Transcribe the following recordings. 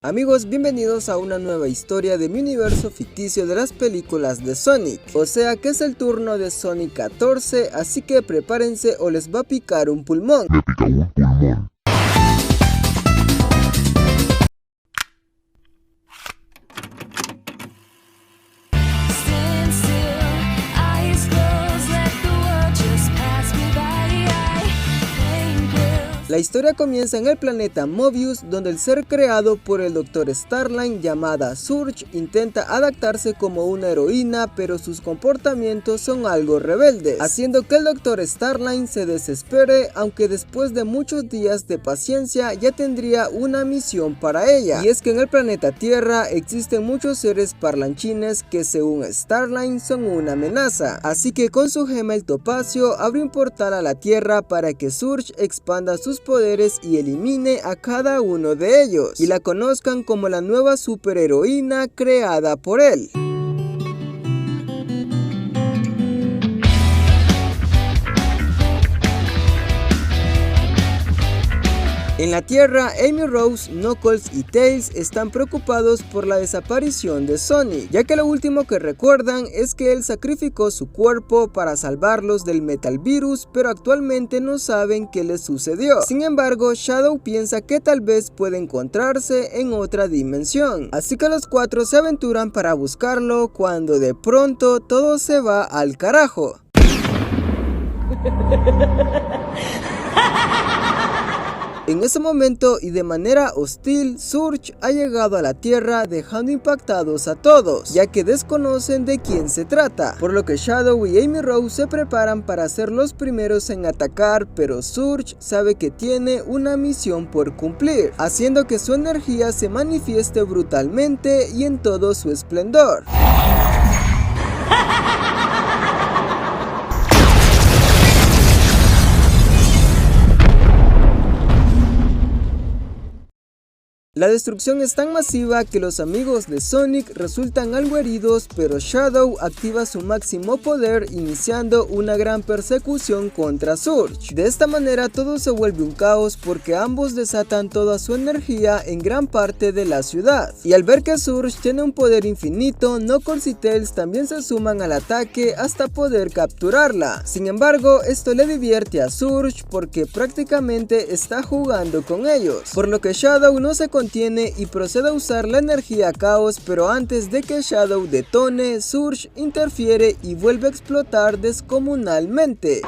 Amigos, bienvenidos a una nueva historia de mi universo ficticio de las películas de Sonic. O sea que es el turno de Sonic 14, así que prepárense o les va a picar un pulmón. Me pica un pulmón. La historia comienza en el planeta Mobius, donde el ser creado por el Dr. Starline llamada Surge intenta adaptarse como una heroína, pero sus comportamientos son algo rebeldes, haciendo que el Dr. Starline se desespere, aunque después de muchos días de paciencia ya tendría una misión para ella. Y es que en el planeta Tierra existen muchos seres parlanchines que según Starline son una amenaza, así que con su gema el topacio abre un portal a la Tierra para que Surge expanda sus poderes y elimine a cada uno de ellos, y la conozcan como la nueva superheroína creada por él. En la Tierra, Amy, Rose, Knuckles y Tails están preocupados por la desaparición de Sonic, ya que lo último que recuerdan es que él sacrificó su cuerpo para salvarlos del Metal Virus, pero actualmente no saben qué les sucedió. Sin embargo, Shadow piensa que tal vez puede encontrarse en otra dimensión, así que los cuatro se aventuran para buscarlo cuando de pronto todo se va al carajo. En ese momento y de manera hostil, Surge ha llegado a la Tierra dejando impactados a todos, ya que desconocen de quién se trata, por lo que Shadow y Amy Rose se preparan para ser los primeros en atacar, pero Surge sabe que tiene una misión por cumplir, haciendo que su energía se manifieste brutalmente y en todo su esplendor. La destrucción es tan masiva que los amigos de Sonic resultan algo heridos, pero Shadow activa su máximo poder iniciando una gran persecución contra Surge. De esta manera todo se vuelve un caos porque ambos desatan toda su energía en gran parte de la ciudad. Y al ver que Surge tiene un poder infinito, Knuckles y Tails también se suman al ataque hasta poder capturarla. Sin embargo, esto le divierte a Surge porque prácticamente está jugando con ellos, por lo que Shadow no se contiene y procede a usar la energía caos, pero antes de que Shadow detone, Surge interfiere y vuelve a explotar descomunalmente.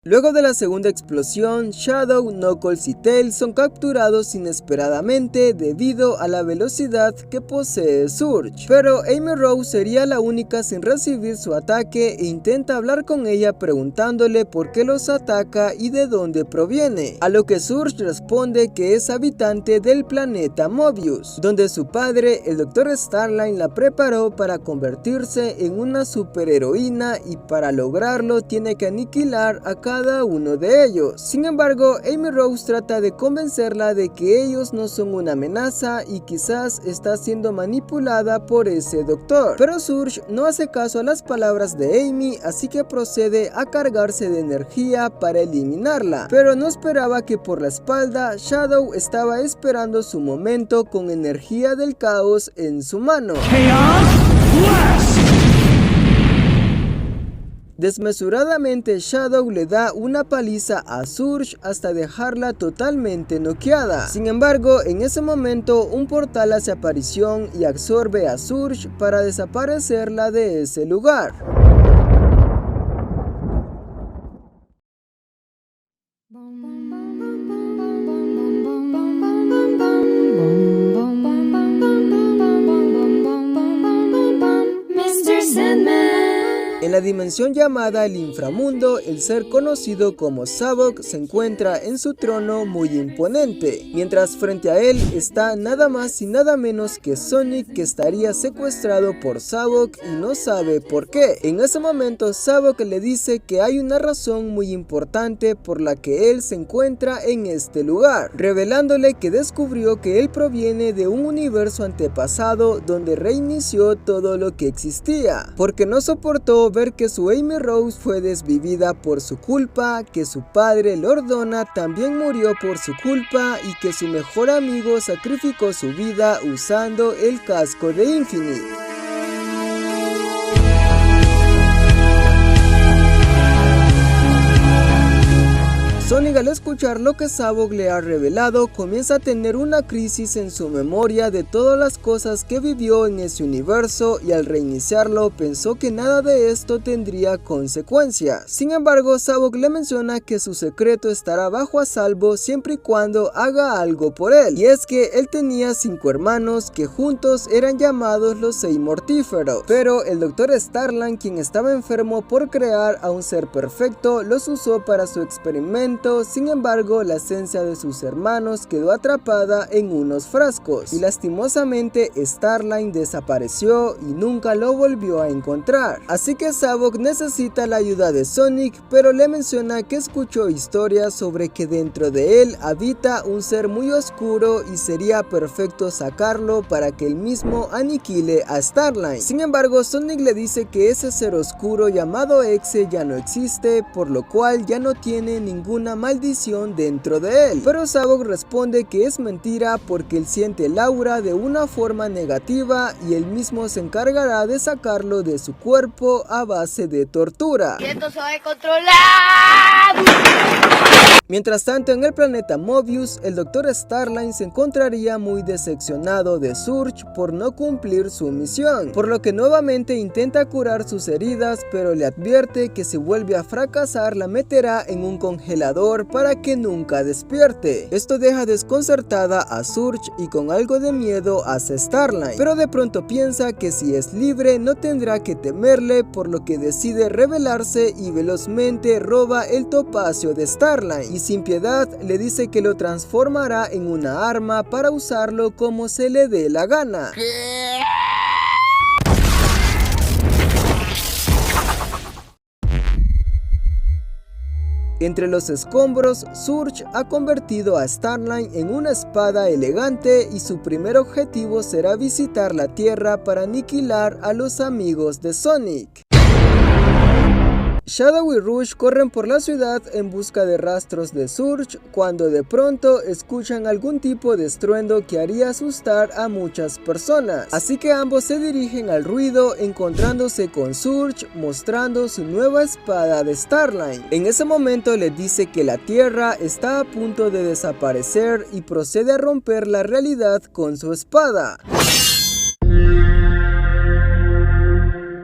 Luego de la segunda explosión, Shadow, Knuckles y Tails son capturados inesperadamente debido a la velocidad que posee Surge, pero Amy Rose sería la única sin recibir su ataque e intenta hablar con ella preguntándole por qué los ataca y de dónde proviene, a lo que Surge responde que es habitante del planeta Mobius, donde su padre, el Dr. Starline, la preparó para convertirse en una superheroína y para lograrlo tiene que aniquilar a cada uno de ellos. Sin embargo, Amy Rose trata de convencerla de que ellos no son una amenaza y quizás está siendo manipulada por ese doctor, pero Surge no hace caso a las palabras de Amy, así que procede a cargarse de energía para eliminarla, pero no esperaba que por la espalda Shadow estaba esperando su momento con energía del caos en su mano. Desmesuradamente, Shadow le da una paliza a Surge hasta dejarla totalmente noqueada. Sin embargo, en ese momento un portal hace aparición y absorbe a Surge para desaparecerla de ese lugar. En la dimensión llamada el inframundo, el ser conocido como Sabok se encuentra en su trono muy imponente, mientras frente a él está nada más y nada menos que Sonic, que estaría secuestrado por Sabok y no sabe por qué. En ese momento Sabok le dice que hay una razón muy importante por la que él se encuentra en este lugar, revelándole que descubrió que él proviene de un universo antepasado donde reinició todo lo que existía, porque no soportó ver que su Amy Rose fue desvivida por su culpa, que su padre Lord Donut también murió por su culpa y que su mejor amigo sacrificó su vida usando el casco de Infinite. Sonic, al escuchar lo que Savok le ha revelado, comienza a tener una crisis en su memoria de todas las cosas que vivió en ese universo, y al reiniciarlo pensó que nada de esto tendría consecuencias. Sin embargo, Savok le menciona que su secreto estará bajo a salvo siempre y cuando haga algo por él, y es que él tenía 5 hermanos que juntos eran llamados los 6 mortíferos, pero el Dr. Starline, quien estaba enfermo por crear a un ser perfecto, los usó para su experimento. Sin embargo, la esencia de sus hermanos quedó atrapada en unos frascos y lastimosamente Starline desapareció y nunca lo volvió a encontrar. Así que Savok necesita la ayuda de Sonic, pero le menciona que escuchó historias sobre que dentro de él habita un ser muy oscuro y sería perfecto sacarlo para que él mismo aniquile a Starline. Sin embargo, Sonic le dice que ese ser oscuro llamado Exe ya no existe, por lo cual ya no tiene ninguna maldición dentro de él, pero Savok responde que es mentira porque él siente el aura de una forma negativa y él mismo se encargará de sacarlo de su cuerpo a base de tortura. Y esto se va a controlar. Mientras tanto, en el planeta Mobius, el Dr. Starline se encontraría muy decepcionado de Surge por no cumplir su misión, por lo que nuevamente intenta curar sus heridas, pero le advierte que si vuelve a fracasar la meterá en un congelador para que nunca despierte. Esto deja desconcertada a Surge y con algo de miedo hacia Starline, pero de pronto piensa que si es libre no tendrá que temerle, por lo que decide rebelarse y velozmente roba el topacio de Starline, y sin piedad le dice que lo transformará en una arma para usarlo como se le dé la gana. Entre los escombros, Surge ha convertido a Starline en una espada elegante y su primer objetivo será visitar la Tierra para aniquilar a los amigos de Sonic. Shadow y Rush corren por la ciudad en busca de rastros de Surge cuando de pronto escuchan algún tipo de estruendo que haría asustar a muchas personas, así que ambos se dirigen al ruido encontrándose con Surge mostrando su nueva espada de Starline. En ese momento le dice que la Tierra está a punto de desaparecer y procede a romper la realidad con su espada.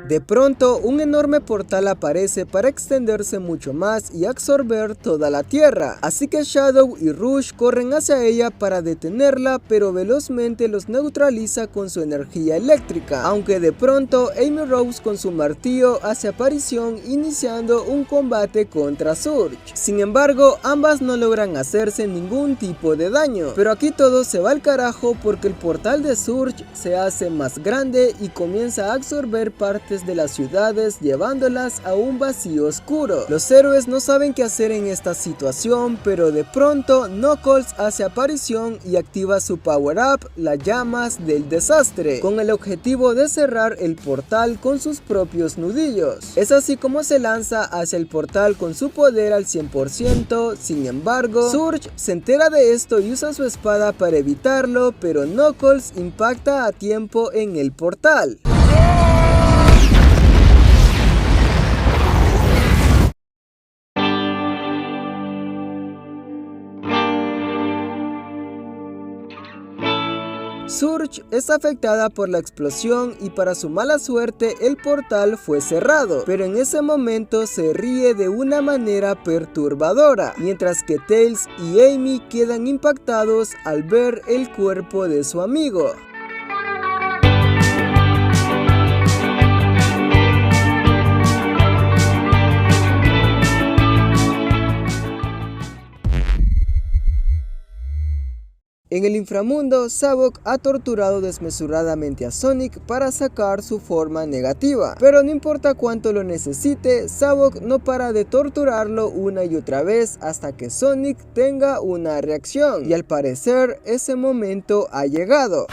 De pronto, un enorme portal aparece para extenderse mucho más y absorber toda la Tierra, así que Shadow y Rush corren hacia ella para detenerla, pero velozmente los neutraliza con su energía eléctrica, aunque de pronto Amy Rose con su martillo hace aparición iniciando un combate contra Surge. Sin embargo, ambas no logran hacerse ningún tipo de daño, pero aquí todo se va al carajo porque el portal de Surge se hace más grande y comienza a absorber partes de las ciudades llevándolas a un vacío oscuro. Los héroes no saben qué hacer en esta situación, pero de pronto Knuckles hace aparición y activa su power up, las llamas del desastre, con el objetivo de cerrar el portal con sus propios nudillos. Es así como se lanza hacia el portal con su poder al 100%, sin embargo, Surge se entera de esto y usa su espada para evitarlo, pero Knuckles impacta a tiempo en el portal. Surge es afectada por la explosión y para su mala suerte el portal fue cerrado, pero en ese momento se ríe de una manera perturbadora, mientras que Tails y Amy quedan impactados al ver el cuerpo de su amigo. En el inframundo, Savok ha torturado desmesuradamente a Sonic para sacar su forma negativa, pero no importa cuánto lo necesite, Savok no para de torturarlo una y otra vez hasta que Sonic tenga una reacción, y al parecer ese momento ha llegado.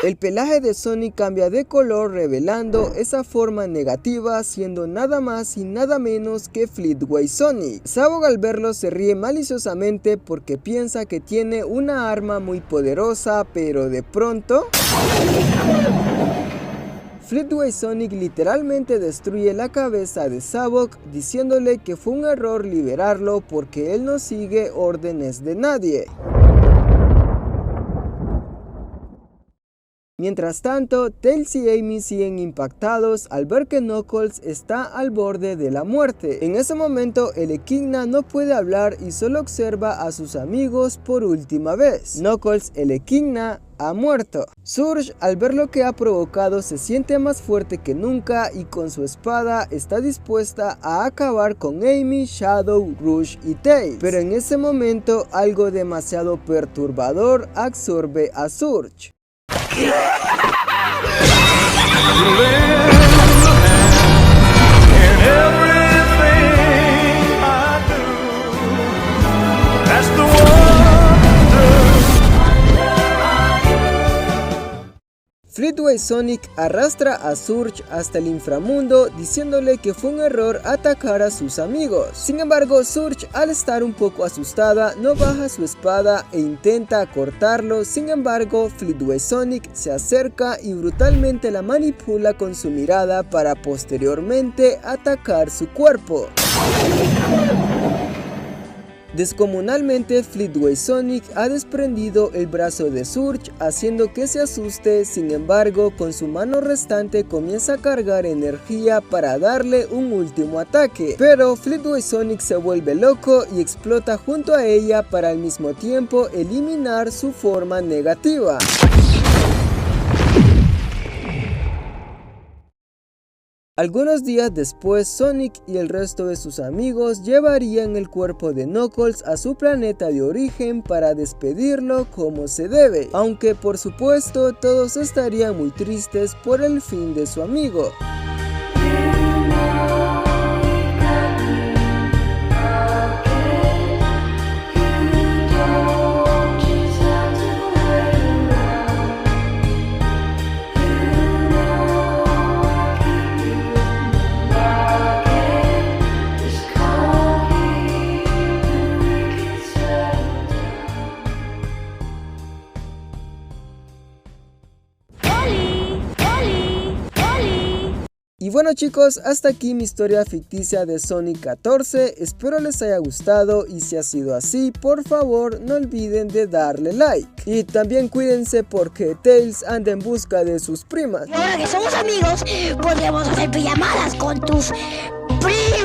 El pelaje de Sonic cambia de color revelando esa forma negativa, siendo nada más y nada menos que Fleetway Sonic. Sabog al verlo se ríe maliciosamente porque piensa que tiene una arma muy poderosa, pero de pronto Fleetway Sonic literalmente destruye la cabeza de Sabog, diciéndole que fue un error liberarlo porque él no sigue órdenes de nadie. Mientras tanto, Tails y Amy siguen impactados al ver que Knuckles está al borde de la muerte. En ese momento, el Equidna no puede hablar y solo observa a sus amigos por última vez. Knuckles, el Equidna, ha muerto. Surge, al ver lo que ha provocado, se siente más fuerte que nunca y con su espada está dispuesta a acabar con Amy, Shadow, Rouge y Tails. Pero en ese momento, algo demasiado perturbador absorbe a Surge. Fleetway Sonic arrastra a Surge hasta el inframundo diciéndole que fue un error atacar a sus amigos. Sin embargo, Surge, al estar un poco asustada, no baja su espada e intenta cortarlo. Sin embargo, Fleetway Sonic se acerca y brutalmente la manipula con su mirada para posteriormente atacar su cuerpo. Descomunalmente, Fleetway Sonic ha desprendido el brazo de Surge, haciendo que se asuste. Sin embargo, con su mano restante comienza a cargar energía para darle un último ataque, pero Fleetway Sonic se vuelve loco y explota junto a ella para al mismo tiempo eliminar su forma negativa. Algunos días después, Sonic y el resto de sus amigos llevarían el cuerpo de Knuckles a su planeta de origen para despedirlo como se debe, aunque por supuesto todos estarían muy tristes por el fin de su amigo. Y bueno chicos, hasta aquí mi historia ficticia de Sonic 14, espero les haya gustado y si ha sido así, por favor no olviden de darle like. Y también cuídense porque Tails anda en busca de sus primas. Y ahora que somos amigos, podemos hacer pijamadas con tus primas.